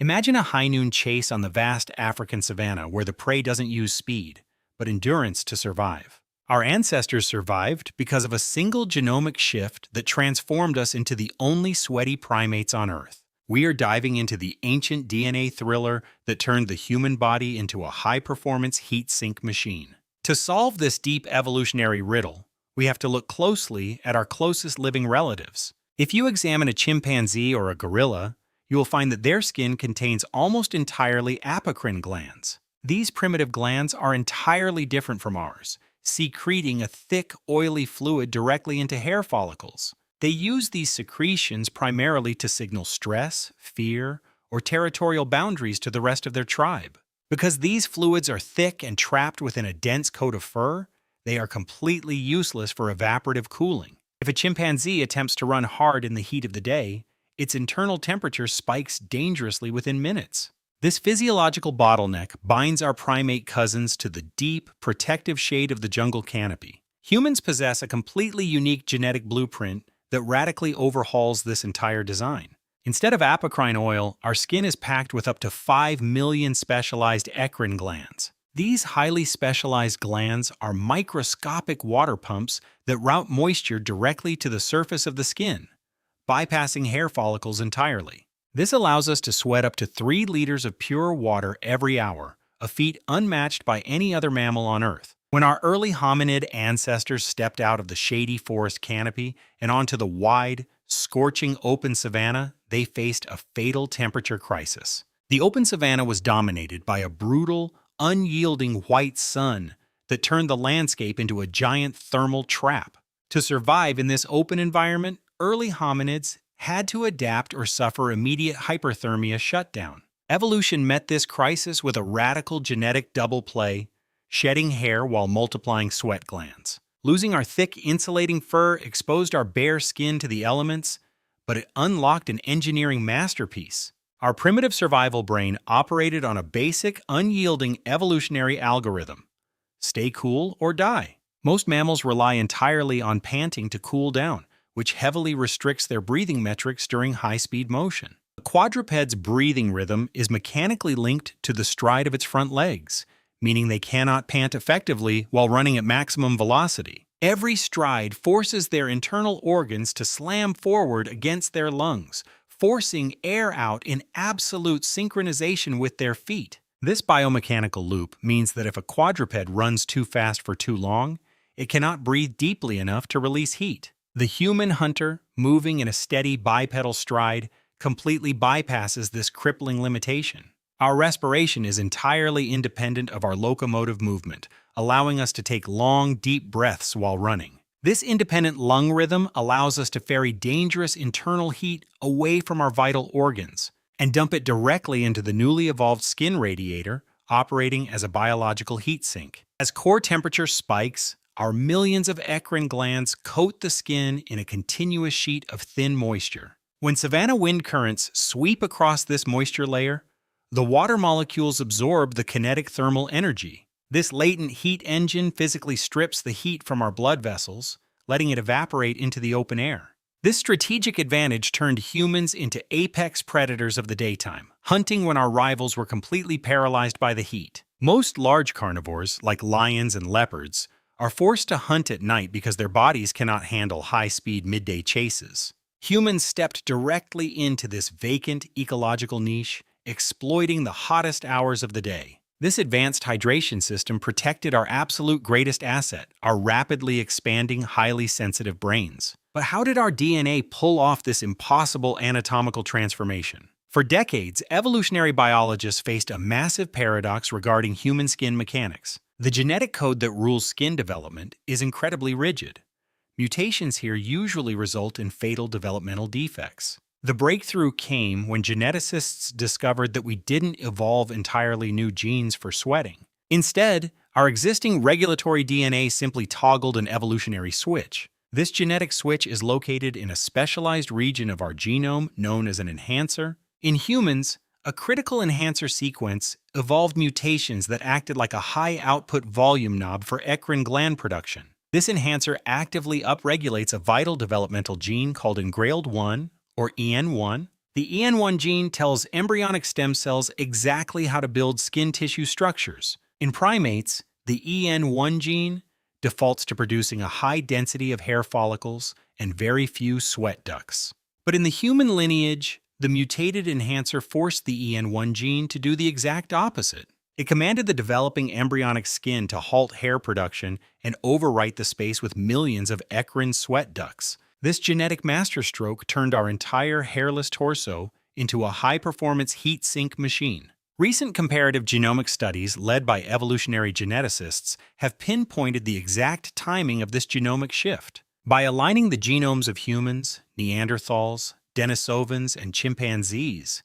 Imagine a high noon chase on the vast African savanna where the prey doesn't use speed, but endurance to survive. Our ancestors survived because of a single genomic shift that transformed us into the only sweaty primates on Earth. We are diving into the ancient DNA thriller that turned the human body into a high-performance heat-sink machine. To solve this deep evolutionary riddle, we have to look closely at our closest living relatives. If you examine a chimpanzee or a gorilla, you will find that their skin contains almost entirely apocrine glands. These primitive glands are entirely different from ours, secreting a thick, oily fluid directly into hair follicles. They use these secretions primarily to signal stress, fear, or territorial boundaries to the rest of their tribe. Because these fluids are thick and trapped within a dense coat of fur, they are completely useless for evaporative cooling. If a chimpanzee attempts to run hard in the heat of the day, its internal temperature spikes dangerously within minutes. This physiological bottleneck binds our primate cousins to the deep, protective shade of the jungle canopy. Humans possess a completely unique genetic blueprint that radically overhauls this entire design. Instead of apocrine oil, our skin is packed with up to 5 million specialized eccrine glands. These highly specialized glands are microscopic water pumps that route moisture directly to the surface of the skin, bypassing hair follicles entirely. This allows us to sweat up to 3 liters of pure water every hour, a feat unmatched by any other mammal on Earth. When our early hominid ancestors stepped out of the shady forest canopy and onto the wide, scorching open savanna, they faced a fatal temperature crisis. The open savanna was dominated by a brutal, unyielding white sun that turned the landscape into a giant thermal trap. To survive in this open environment, early hominids had to adapt or suffer immediate hyperthermia shutdown. Evolution met this crisis with a radical genetic double play, shedding hair while multiplying sweat glands. Losing our thick, insulating fur exposed our bare skin to the elements, but it unlocked an engineering masterpiece. Our primitive survival brain operated on a basic, unyielding evolutionary algorithm: stay cool or die. Most mammals rely entirely on panting to cool down, which heavily restricts their breathing metrics during high-speed motion. A quadruped's breathing rhythm is mechanically linked to the stride of its front legs, meaning they cannot pant effectively while running at maximum velocity. Every stride forces their internal organs to slam forward against their lungs, forcing air out in absolute synchronization with their feet. This biomechanical loop means that if a quadruped runs too fast for too long, it cannot breathe deeply enough to release heat. The human hunter, moving in a steady bipedal stride, completely bypasses this crippling limitation. Our respiration is entirely independent of our locomotive movement, allowing us to take long, deep breaths while running. This independent lung rhythm allows us to ferry dangerous internal heat away from our vital organs and dump it directly into the newly evolved skin radiator, operating as a biological heat sink. As core temperature spikes, our millions of eccrine glands coat the skin in a continuous sheet of thin moisture. When savanna wind currents sweep across this moisture layer, the water molecules absorb the kinetic thermal energy. This latent heat engine physically strips the heat from our blood vessels, letting it evaporate into the open air. This strategic advantage turned humans into apex predators of the daytime, hunting when our rivals were completely paralyzed by the heat. Most large carnivores, like lions and leopards, are forced to hunt at night because their bodies cannot handle high-speed midday chases. Humans stepped directly into this vacant ecological niche, exploiting the hottest hours of the day. This advanced hydration system protected our absolute greatest asset, our rapidly expanding, highly sensitive brains. But how did our DNA pull off this impossible anatomical transformation? For decades, evolutionary biologists faced a massive paradox regarding human skin mechanics. The genetic code that rules skin development is incredibly rigid. Mutations here usually result in fatal developmental defects. The breakthrough came when geneticists discovered that we didn't evolve entirely new genes for sweating. Instead, our existing regulatory DNA simply toggled an evolutionary switch. This genetic switch is located in a specialized region of our genome known as an enhancer. In humans, a critical enhancer sequence evolved mutations that acted like a high-output volume knob for eccrine gland production. This enhancer actively upregulates a vital developmental gene called engrailed 1, or EN1. The EN1 gene tells embryonic stem cells exactly how to build skin tissue structures. In primates, the EN1 gene defaults to producing a high density of hair follicles and very few sweat ducts. But in the human lineage, the mutated enhancer forced the EN1 gene to do the exact opposite. It commanded the developing embryonic skin to halt hair production and overwrite the space with millions of eccrine sweat ducts. This genetic masterstroke turned our entire hairless torso into a high-performance heat sink machine. Recent comparative genomic studies led by evolutionary geneticists have pinpointed the exact timing of this genomic shift. By aligning the genomes of humans, Neanderthals, Denisovans, and chimpanzees,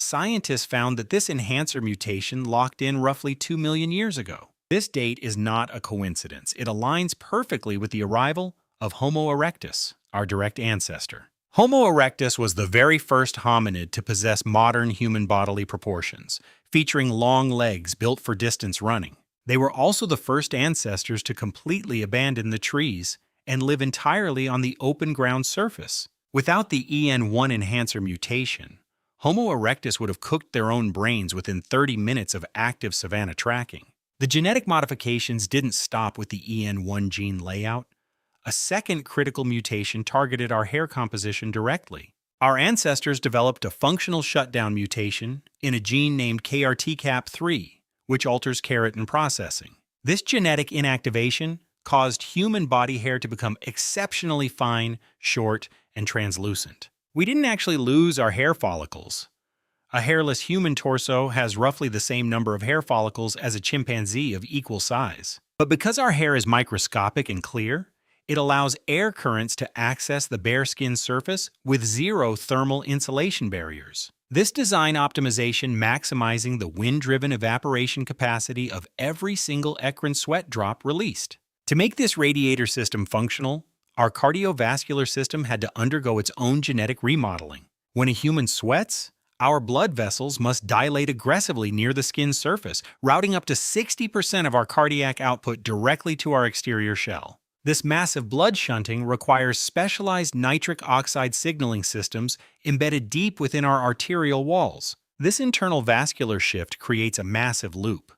scientists found that this enhancer mutation locked in roughly 2 million years ago. This date is not a coincidence. It aligns perfectly with the arrival of Homo erectus, our direct ancestor. Homo erectus was the very first hominid to possess modern human bodily proportions, featuring long legs built for distance running. They were also the first ancestors to completely abandon the trees and live entirely on the open ground surface. Without the EN1 enhancer mutation, Homo erectus would have cooked their own brains within 30 minutes of active savanna tracking. The genetic modifications didn't stop with the EN1 gene layout. A second critical mutation targeted our hair composition directly. Our ancestors developed a functional shutdown mutation in a gene named KRTCAP3, which alters keratin processing. This genetic inactivation caused human body hair to become exceptionally fine, short, and translucent. We didn't actually lose our hair follicles. A hairless human torso has roughly the same number of hair follicles as a chimpanzee of equal size. But because our hair is microscopic and clear, it allows air currents to access the bare skin surface with zero thermal insulation barriers. This design optimization maximizing the wind-driven evaporation capacity of every single eccrine sweat drop released. To make this radiator system functional, our cardiovascular system had to undergo its own genetic remodeling. When a human sweats, our blood vessels must dilate aggressively near the skin's surface, routing up to 60% of our cardiac output directly to our exterior shell. This massive blood shunting requires specialized nitric oxide signaling systems embedded deep within our arterial walls. This internal vascular shift creates a massive loop.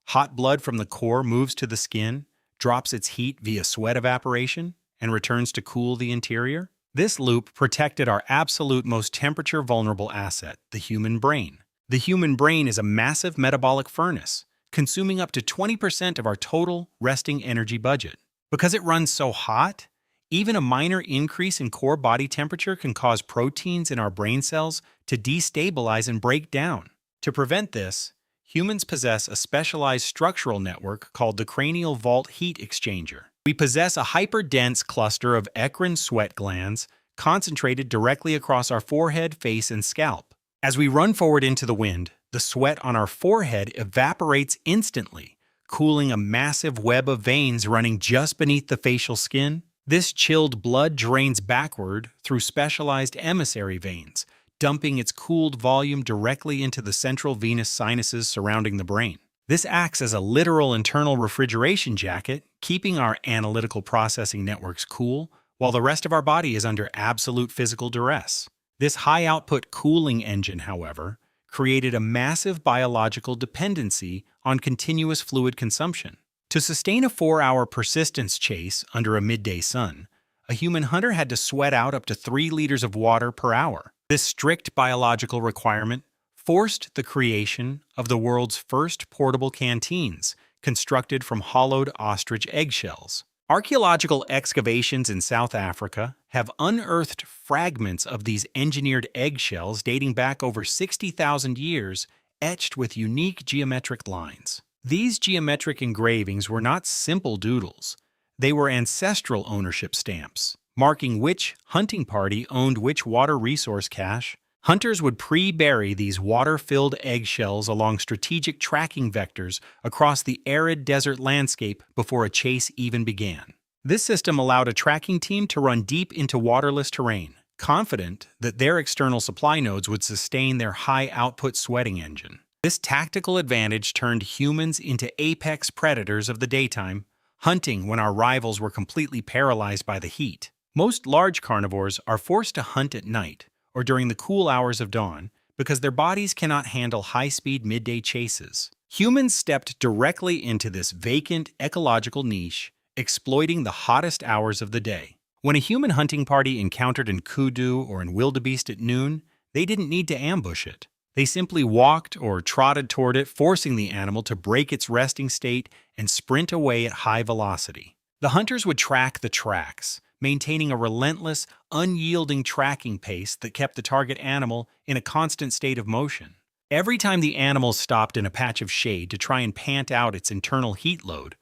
Hot blood from the core moves to the skin, drops its heat via sweat evaporation, and returns to cool the interior. This loop protected our absolute most temperature-vulnerable asset, the human brain. The human brain is a massive metabolic furnace, consuming up to 20% of our total resting energy budget. Because it runs so hot, even a minor increase in core body temperature can cause proteins in our brain cells to destabilize and break down. To prevent this, humans possess a specialized structural network called the cranial vault heat exchanger. We possess a hyper-dense cluster of eccrine sweat glands concentrated directly across our forehead, face, and scalp. As we run forward into the wind, the sweat on our forehead evaporates instantly, cooling a massive web of veins running just beneath the facial skin. This chilled blood drains backward through specialized emissary veins, dumping its cooled volume directly into the central venous sinuses surrounding the brain. This acts as a literal internal refrigeration jacket, keeping our analytical processing networks cool, while the rest of our body is under absolute physical duress. This high-output cooling engine, however, created a massive biological dependency on continuous fluid consumption. To sustain a 4-hour persistence chase under a midday sun, a human hunter had to sweat out up to 3 liters of water per hour. This strict biological requirement forced the creation of the world's first portable canteens, constructed from hollowed ostrich eggshells. Archaeological excavations in South Africa have unearthed fragments of these engineered eggshells dating back over 60,000 years, etched with unique geometric lines. These geometric engravings were not simple doodles. They were ancestral ownership stamps, marking which hunting party owned which water resource cache. Hunters would pre-bury these water-filled eggshells along strategic tracking vectors across the arid desert landscape before a chase even began. This system allowed a tracking team to run deep into waterless terrain, confident that their external supply nodes would sustain their high-output sweating engine. This tactical advantage turned humans into apex predators of the daytime, hunting when our rivals were completely paralyzed by the heat. Most large carnivores are forced to hunt at night, or during the cool hours of dawn because their bodies cannot handle high-speed midday chases. Humans stepped directly into this vacant ecological niche, exploiting the hottest hours of the day. When a human hunting party encountered an kudu or an wildebeest at noon, they didn't need to ambush it. They simply walked or trotted toward it, forcing the animal to break its resting state and sprint away at high velocity. The hunters would track the tracks, maintaining a relentless, unyielding tracking pace that kept the target animal in a constant state of motion. Every time the animal stopped in a patch of shade to try and pant out its internal heat load,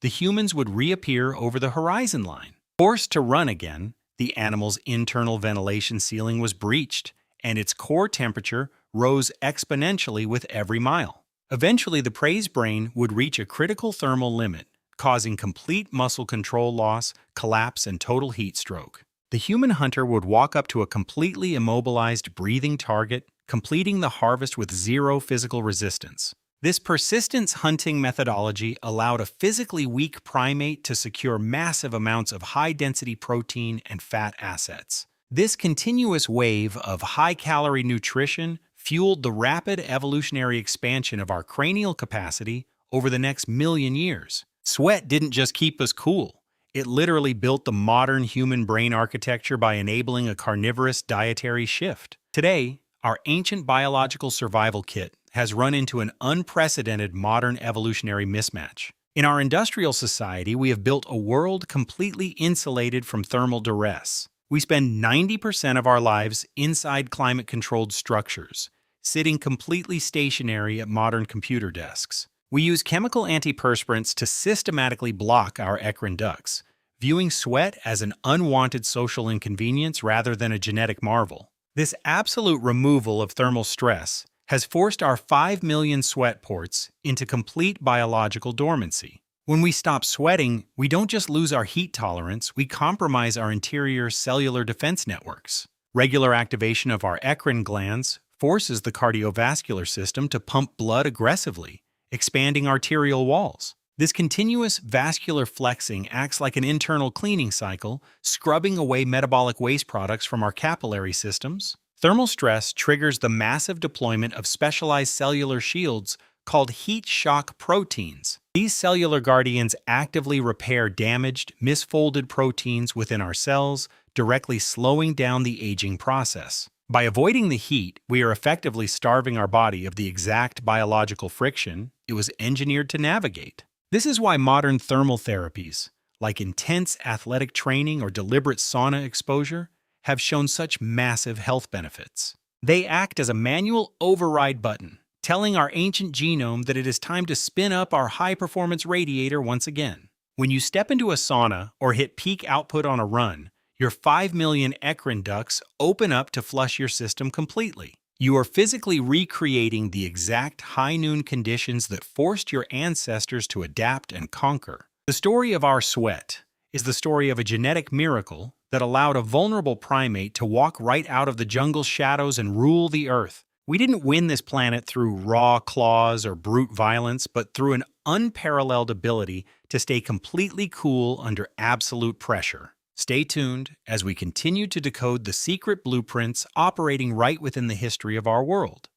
the humans would reappear over the horizon line. Forced to run again, the animal's internal ventilation ceiling was breached, and its core temperature rose exponentially with every mile. Eventually, the prey's brain would reach a critical thermal limit, causing complete muscle control loss, collapse, and total heat stroke. The human hunter would walk up to a completely immobilized breathing target, completing the harvest with zero physical resistance. This persistence hunting methodology allowed a physically weak primate to secure massive amounts of high-density protein and fat assets. This continuous wave of high-calorie nutrition fueled the rapid evolutionary expansion of our cranial capacity over the next million years. Sweat didn't just keep us cool. It literally built the modern human brain architecture by enabling a carnivorous dietary shift. Today, our ancient biological survival kit has run into an unprecedented modern evolutionary mismatch. In our industrial society, we have built a world completely insulated from thermal duress. We spend 90% of our lives inside climate-controlled structures, sitting completely stationary at modern computer desks. We use chemical antiperspirants to systematically block our eccrine ducts, viewing sweat as an unwanted social inconvenience rather than a genetic marvel. This absolute removal of thermal stress has forced our 5 million sweat ports into complete biological dormancy. When we stop sweating, we don't just lose our heat tolerance, we compromise our interior cellular defense networks. Regular activation of our eccrine glands forces the cardiovascular system to pump blood aggressively, expanding arterial walls. This continuous vascular flexing acts like an internal cleaning cycle, scrubbing away metabolic waste products from our capillary systems. Thermal stress triggers the massive deployment of specialized cellular shields called heat shock proteins. These cellular guardians actively repair damaged, misfolded proteins within our cells, directly slowing down the aging process. By avoiding the heat, we are effectively starving our body of the exact biological friction it was engineered to navigate. This is why modern thermal therapies, like intense athletic training or deliberate sauna exposure, have shown such massive health benefits. They act as a manual override button, telling our ancient genome that it is time to spin up our high-performance radiator once again. When you step into a sauna or hit peak output on a run, your 5 million eccrine ducts open up to flush your system completely. You are physically recreating the exact high noon conditions that forced your ancestors to adapt and conquer. The story of our sweat is the story of a genetic miracle that allowed a vulnerable primate to walk right out of the jungle's shadows and rule the earth. We didn't win this planet through raw claws or brute violence, but through an unparalleled ability to stay completely cool under absolute pressure. Stay tuned as we continue to decode the secret blueprints operating right within the history of our world.